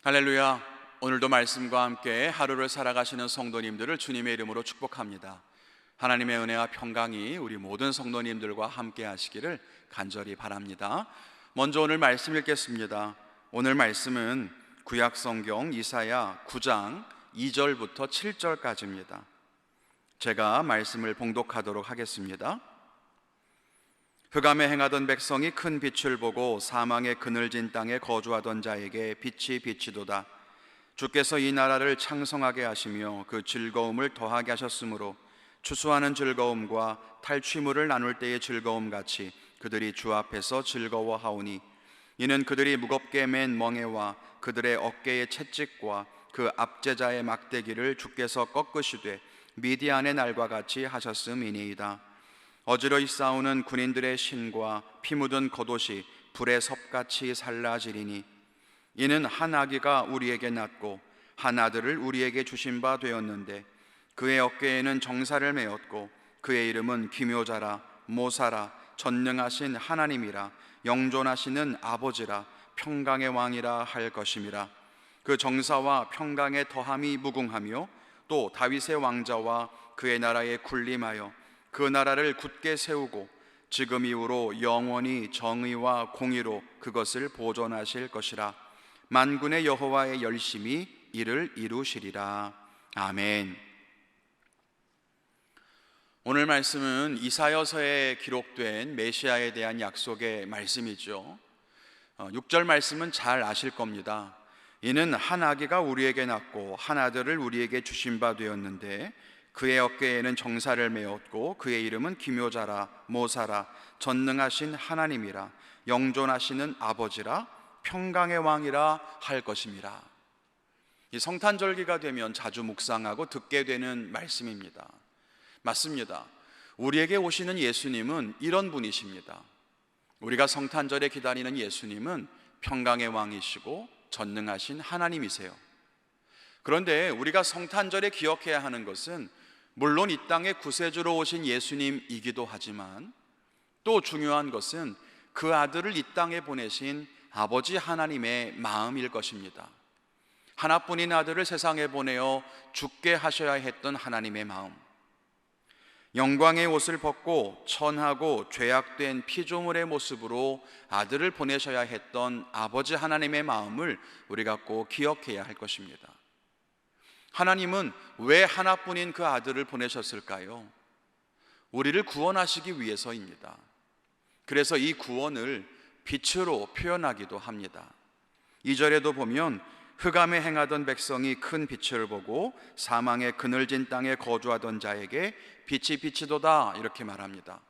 할렐루야. 오늘도 말씀과 함께 하루를 살아가시는 성도님들을 주님의 이름으로 축복합니다. 하나님의 은혜와 평강이 우리 모든 성도님들과 함께 하시기를 간절히 바랍니다. 먼저 오늘 말씀 읽겠습니다. 오늘 말씀은 구약성경 이사야 9장 2절부터 7절까지입니다. 제가 말씀을 봉독하도록 하겠습니다. 흑암에 행하던 백성이 큰 빛을 보고 사망의 그늘진 땅에 거주하던 자에게 빛이 비치도다. 주께서 이 나라를 창성하게 하시며 그 즐거움을 더하게 하셨으므로 추수하는 즐거움과 탈취물을 나눌 때의 즐거움 같이 그들이 주 앞에서 즐거워하오니, 이는 그들이 무겁게 맨 멍에와 그들의 어깨의 채찍과 그 압제자의 막대기를 주께서 꺾으시되 미디안의 날과 같이 하셨음이니이다. 어지러이 싸우는 군인들의 신과 피 묻은 겉옷이 불의 섭같이 살라지리니, 이는 한 아기가 우리에게 낳고 한 아들을 우리에게 주신 바 되었는데 그의 어깨에는 정사를 메었고 그의 이름은 기묘자라, 모사라, 전능하신 하나님이라, 영존하시는 아버지라, 평강의 왕이라 할 것임이라. 그 정사와 평강의 더함이 무궁하며 또 다윗의 왕자와 그의 나라에 군림하여 그 나라를 굳게 세우고 지금 이후로 영원히 정의와 공의로 그것을 보존하실 것이라. 만군의 여호와의 열심히 이를 이루시리라. 아멘. 오늘 말씀은 이사야서에 기록된 메시아에 대한 약속의 말씀이죠. 6절 말씀은 잘 아실 겁니다. 이는 한 아기가 우리에게 낳고 한 아들을 우리에게 주신 바 되었는데 그의 어깨에는 정사를 메었고 그의 이름은 기묘자라, 모사라, 전능하신 하나님이라, 영존하시는 아버지라, 평강의 왕이라 할 것임이라. 이 성탄절기가 되면 자주 묵상하고 듣게 되는 말씀입니다. 맞습니다. 우리에게 오시는 예수님은 이런 분이십니다. 우리가 성탄절에 기다리는 예수님은 평강의 왕이시고 전능하신 하나님이세요. 그런데 우리가 성탄절에 기억해야 하는 것은 물론 이 땅에 구세주로 오신 예수님이기도 하지만 또 중요한 것은 그 아들을 이 땅에 보내신 아버지 하나님의 마음일 것입니다. 하나뿐인 아들을 세상에 보내어 죽게 하셔야 했던 하나님의 마음, 영광의 옷을 벗고 천하고 죄악된 피조물의 모습으로 아들을 보내셔야 했던 아버지 하나님의 마음을 우리가 꼭 기억해야 할 것입니다. 하나님은 왜 하나뿐인 그 아들을 보내셨을까요? 우리를 구원하시기 위해서입니다. 그래서 이 구원을 빛으로 표현하기도 합니다. 2절에도 보면 흑암에 행하던 백성이 큰 빛을 보고 사망의 그늘진 땅에 거주하던 자에게 빛이 비치도다, 이렇게 말합니다.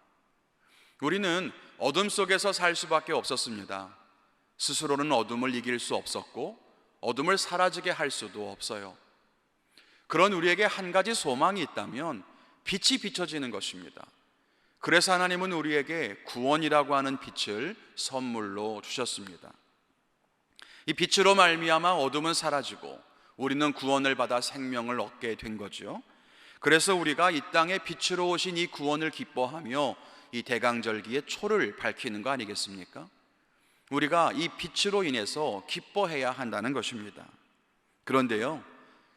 우리는 어둠 속에서 살 수밖에 없었습니다. 스스로는 어둠을 이길 수 없었고 어둠을 사라지게 할 수도 없어요. 그런 우리에게 한 가지 소망이 있다면 빛이 비춰지는 것입니다. 그래서 하나님은 우리에게 구원이라고 하는 빛을 선물로 주셨습니다. 이 빛으로 말미암아 어둠은 사라지고 우리는 구원을 받아 생명을 얻게 된 거죠. 그래서 우리가 이 땅에 빛으로 오신 이 구원을 기뻐하며 이 대강절기에 초를 밝히는 거 아니겠습니까? 우리가 이 빛으로 인해서 기뻐해야 한다는 것입니다. 그런데요,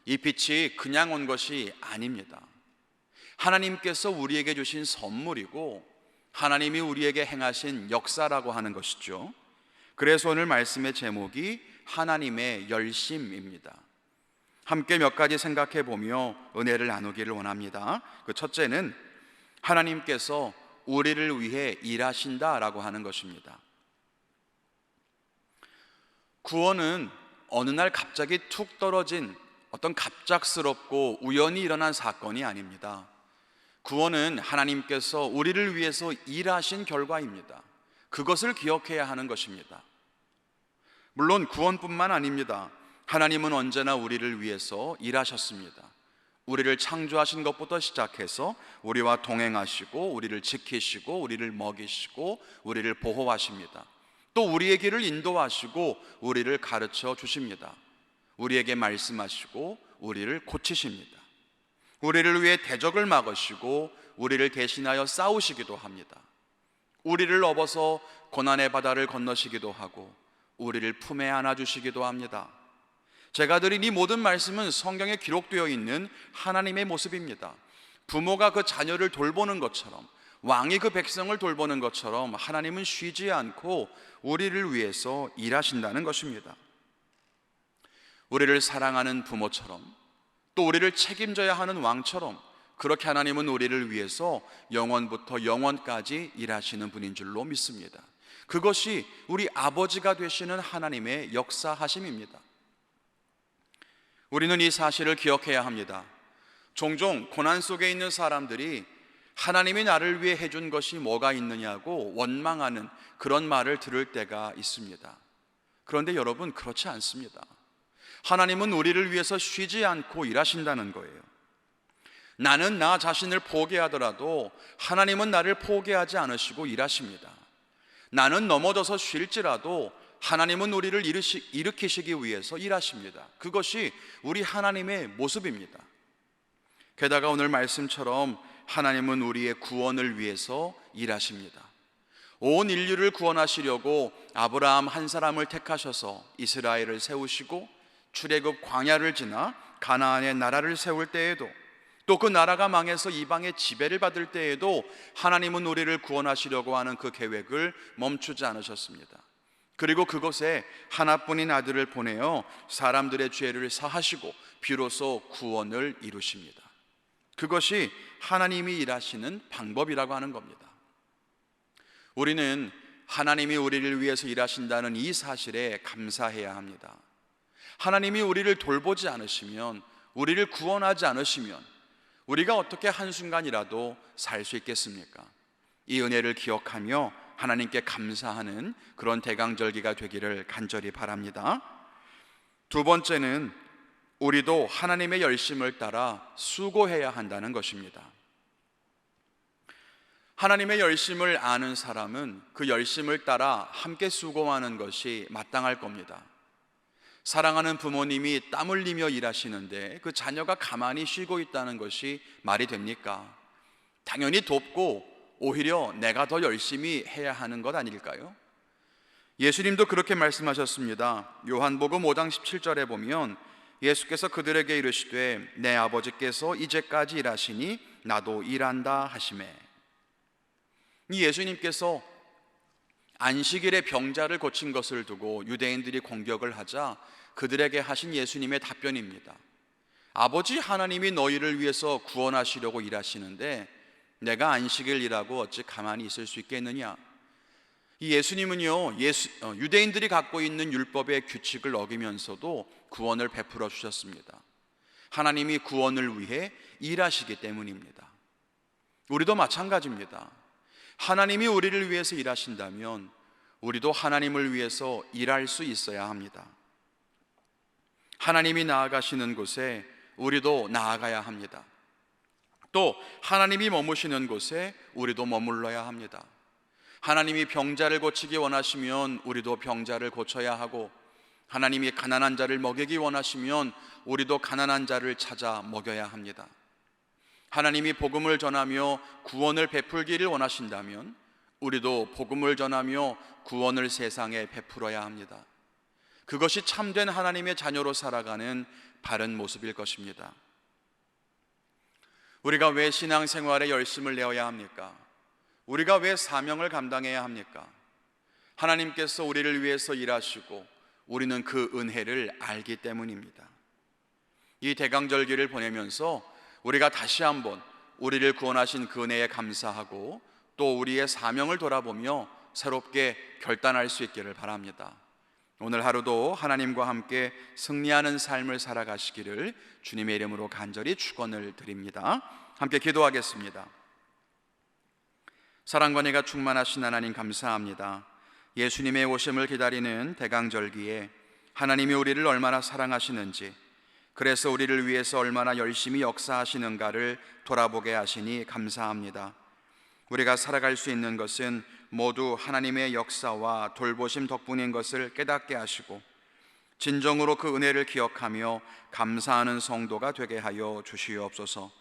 이 빛이 그냥 온 것이 아닙니다. 하나님께서 우리에게 주신 선물이고 하나님이 우리에게 행하신 역사라고 하는 것이죠. 그래서 오늘 말씀의 제목이 하나님의 열심입니다. 함께 몇 가지 생각해 보며 은혜를 나누기를 원합니다. 그 첫째는 하나님께서 우리를 위해 일하신다라고 하는 것입니다. 구원은 어느 날 갑자기 툭 떨어진 어떤 갑작스럽고 우연히 일어난 사건이 아닙니다. 구원은 하나님께서 우리를 위해서 일하신 결과입니다. 그것을 기억해야 하는 것입니다. 물론 구원뿐만 아닙니다. 하나님은 언제나 우리를 위해서 일하셨습니다. 우리를 창조하신 것부터 시작해서 우리와 동행하시고 우리를 지키시고 우리를 먹이시고 우리를 보호하십니다. 또 우리의 길을 인도하시고 우리를 가르쳐 주십니다. 우리에게 말씀하시고 우리를 고치십니다. 우리를 위해 대적을 막으시고 우리를 대신하여 싸우시기도 합니다. 우리를 업어서 고난의 바다를 건너시기도 하고 우리를 품에 안아주시기도 합니다. 제가 드린 이 모든 말씀은 성경에 기록되어 있는 하나님의 모습입니다. 부모가 그 자녀를 돌보는 것처럼, 왕이 그 백성을 돌보는 것처럼 하나님은 쉬지 않고 우리를 위해서 일하신다는 것입니다. 우리를 사랑하는 부모처럼, 또 우리를 책임져야 하는 왕처럼, 그렇게 하나님은 우리를 위해서 영원부터 영원까지 일하시는 분인 줄로 믿습니다. 그것이 우리 아버지가 되시는 하나님의 역사하심입니다. 우리는 이 사실을 기억해야 합니다. 종종 고난 속에 있는 사람들이 하나님이 나를 위해 해준 것이 뭐가 있느냐고 원망하는 그런 말을 들을 때가 있습니다. 그런데 여러분, 그렇지 않습니다. 하나님은 우리를 위해서 쉬지 않고 일하신다는 거예요. 나는 나 자신을 포기하더라도 하나님은 나를 포기하지 않으시고 일하십니다. 나는 넘어져서 쉴지라도 하나님은 우리를 일으키시기 위해서 일하십니다. 그것이 우리 하나님의 모습입니다. 게다가 오늘 말씀처럼 하나님은 우리의 구원을 위해서 일하십니다. 온 인류를 구원하시려고 아브라함 한 사람을 택하셔서 이스라엘을 세우시고 출애굽 광야를 지나 가나안의 나라를 세울 때에도, 또 그 나라가 망해서 이방의 지배를 받을 때에도 하나님은 우리를 구원하시려고 하는 그 계획을 멈추지 않으셨습니다. 그리고 그곳에 하나뿐인 아들을 보내어 사람들의 죄를 사하시고 비로소 구원을 이루십니다. 그것이 하나님이 일하시는 방법이라고 하는 겁니다. 우리는 하나님이 우리를 위해서 일하신다는 이 사실에 감사해야 합니다. 하나님이 우리를 돌보지 않으시면, 우리를 구원하지 않으시면 우리가 어떻게 한순간이라도 살 수 있겠습니까? 이 은혜를 기억하며 하나님께 감사하는 그런 대강절기가 되기를 간절히 바랍니다. 두 번째는 우리도 하나님의 열심을 따라 수고해야 한다는 것입니다. 하나님의 열심을 아는 사람은 그 열심을 따라 함께 수고하는 것이 마땅할 겁니다. 사랑하는 부모님이 땀 흘리며 일하시는데 그 자녀가 가만히 쉬고 있다는 것이 말이 됩니까? 당연히 돕고 오히려 내가 더 열심히 해야 하는 것 아닐까요? 예수님도 그렇게 말씀하셨습니다. 요한복음 5장 17절에 보면 예수께서 그들에게 이르시되 내 아버지께서 이제까지 일하시니 나도 일한다 하시매. 이 예수님께서 안식일에 병자를 고친 것을 두고 유대인들이 공격을 하자 그들에게 하신 예수님의 답변입니다. 아버지 하나님이 너희를 위해서 구원하시려고 일하시는데 내가 안식일 일하고 어찌 가만히 있을 수 있겠느냐? 이 예수님은요, 유대인들이 갖고 있는 율법의 규칙을 어기면서도 구원을 베풀어 주셨습니다. 하나님이 구원을 위해 일하시기 때문입니다. 우리도 마찬가지입니다. 하나님이 우리를 위해서 일하신다면 우리도 하나님을 위해서 일할 수 있어야 합니다. 하나님이 나아가시는 곳에 우리도 나아가야 합니다. 또 하나님이 머무시는 곳에 우리도 머물러야 합니다. 하나님이 병자를 고치기 원하시면 우리도 병자를 고쳐야 하고, 하나님이 가난한 자를 먹이기 원하시면 우리도 가난한 자를 찾아 먹여야 합니다. 하나님이 복음을 전하며 구원을 베풀기를 원하신다면 우리도 복음을 전하며 구원을 세상에 베풀어야 합니다. 그것이 참된 하나님의 자녀로 살아가는 바른 모습일 것입니다. 우리가 왜 신앙생활에 열심을 내어야 합니까? 우리가 왜 사명을 감당해야 합니까? 하나님께서 우리를 위해서 일하시고 우리는 그 은혜를 알기 때문입니다. 이 대강절기를 보내면서 우리가 다시 한번 우리를 구원하신 그 은혜에 감사하고 또 우리의 사명을 돌아보며 새롭게 결단할 수 있기를 바랍니다. 오늘 하루도 하나님과 함께 승리하는 삶을 살아가시기를 주님의 이름으로 간절히 축원을 드립니다. 함께 기도하겠습니다. 사랑과 은혜가 충만하신 하나님 감사합니다. 예수님의 오심을 기다리는 대강절기에 하나님이 우리를 얼마나 사랑하시는지, 그래서 우리를 위해서 얼마나 열심히 역사하시는가를 돌아보게 하시니 감사합니다. 우리가 살아갈 수 있는 것은 모두 하나님의 역사와 돌보심 덕분인 것을 깨닫게 하시고 진정으로 그 은혜를 기억하며 감사하는 성도가 되게 하여 주시옵소서.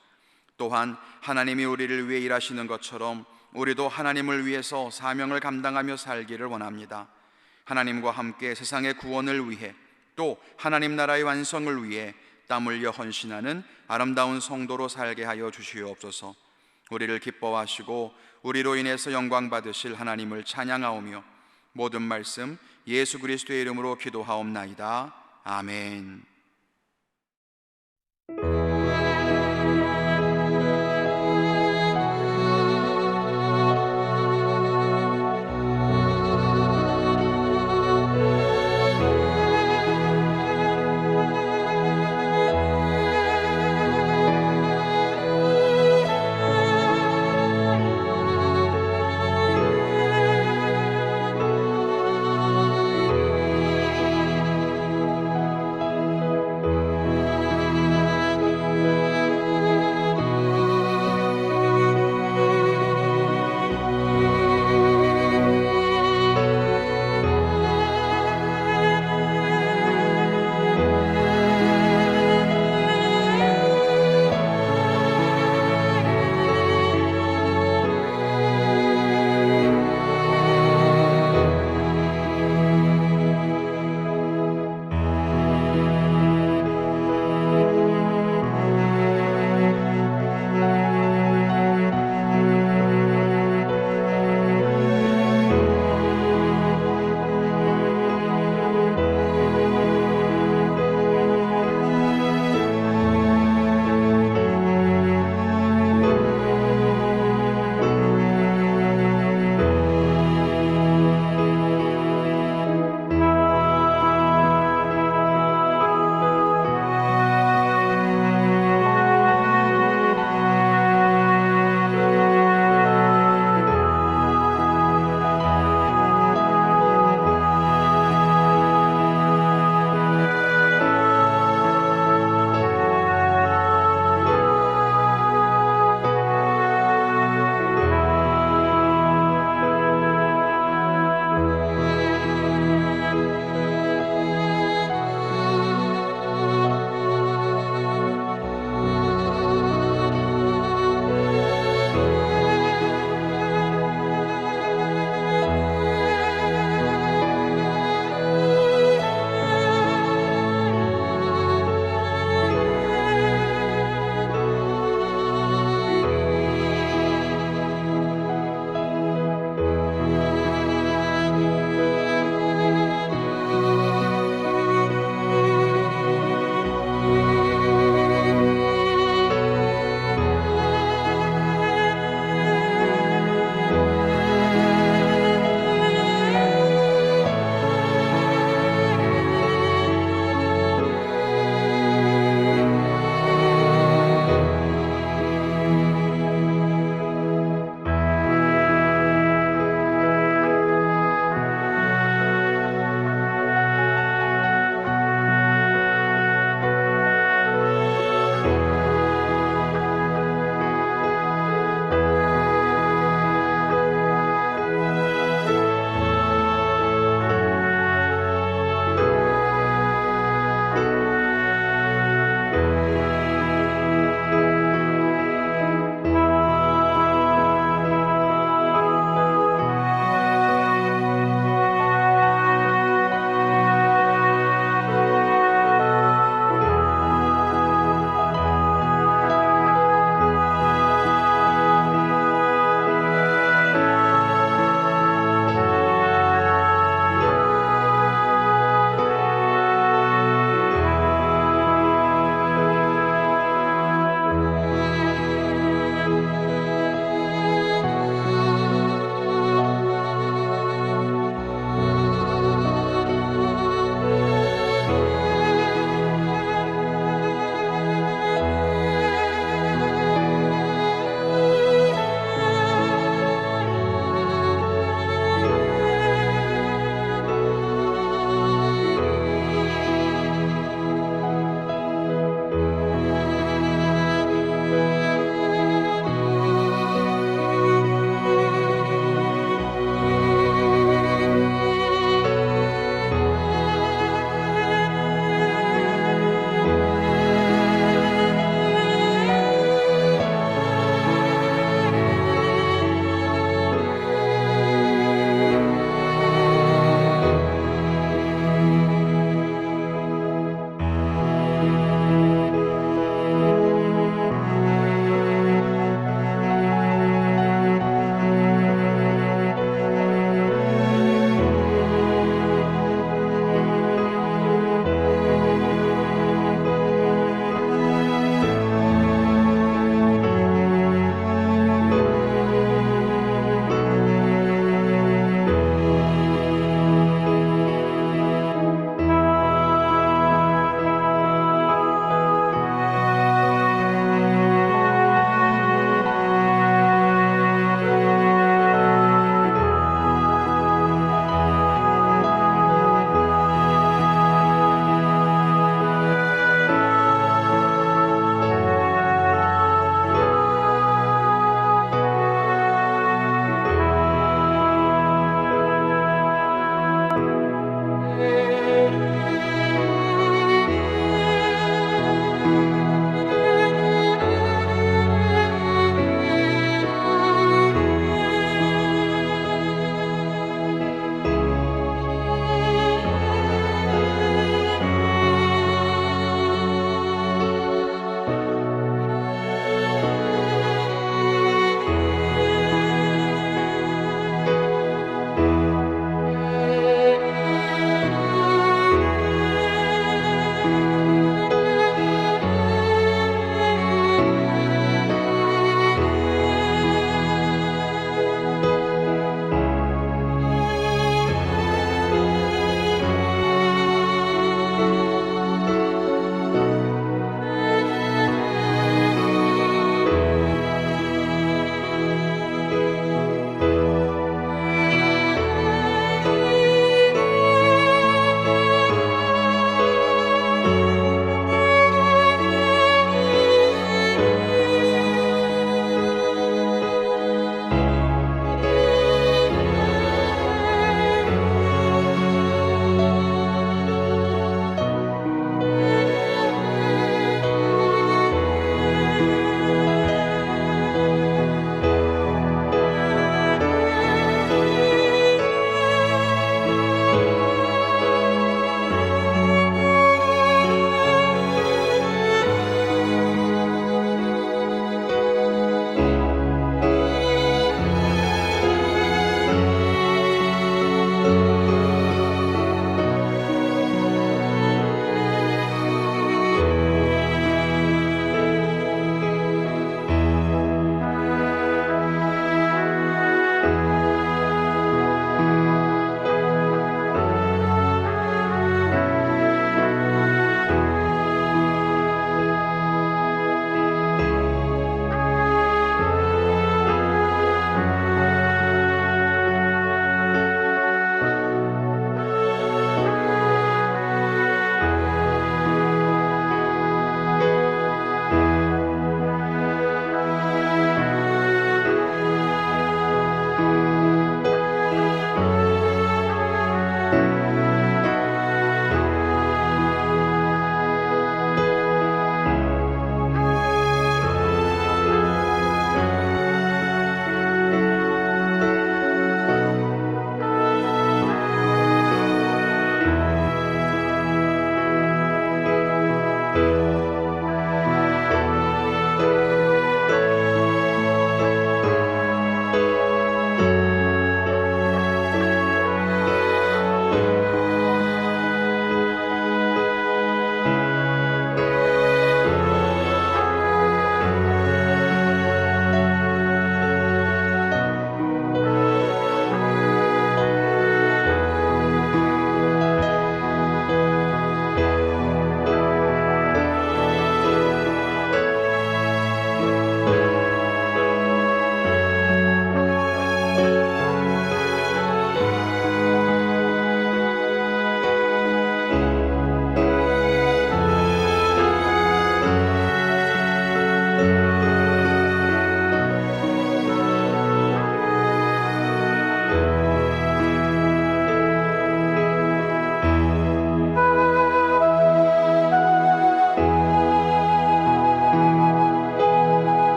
또한 하나님이 우리를 위해 일하시는 것처럼 우리도 하나님을 위해서 사명을 감당하며 살기를 원합니다. 하나님과 함께 세상의 구원을 위해 또 하나님 나라의 완성을 위해 땀 흘려 헌신하는 아름다운 성도로 살게 하여 주시옵소서. 우리를 기뻐하시고 우리로 인해서 영광 받으실 하나님을 찬양하오며 모든 말씀 예수 그리스도의 이름으로 기도하옵나이다. 아멘.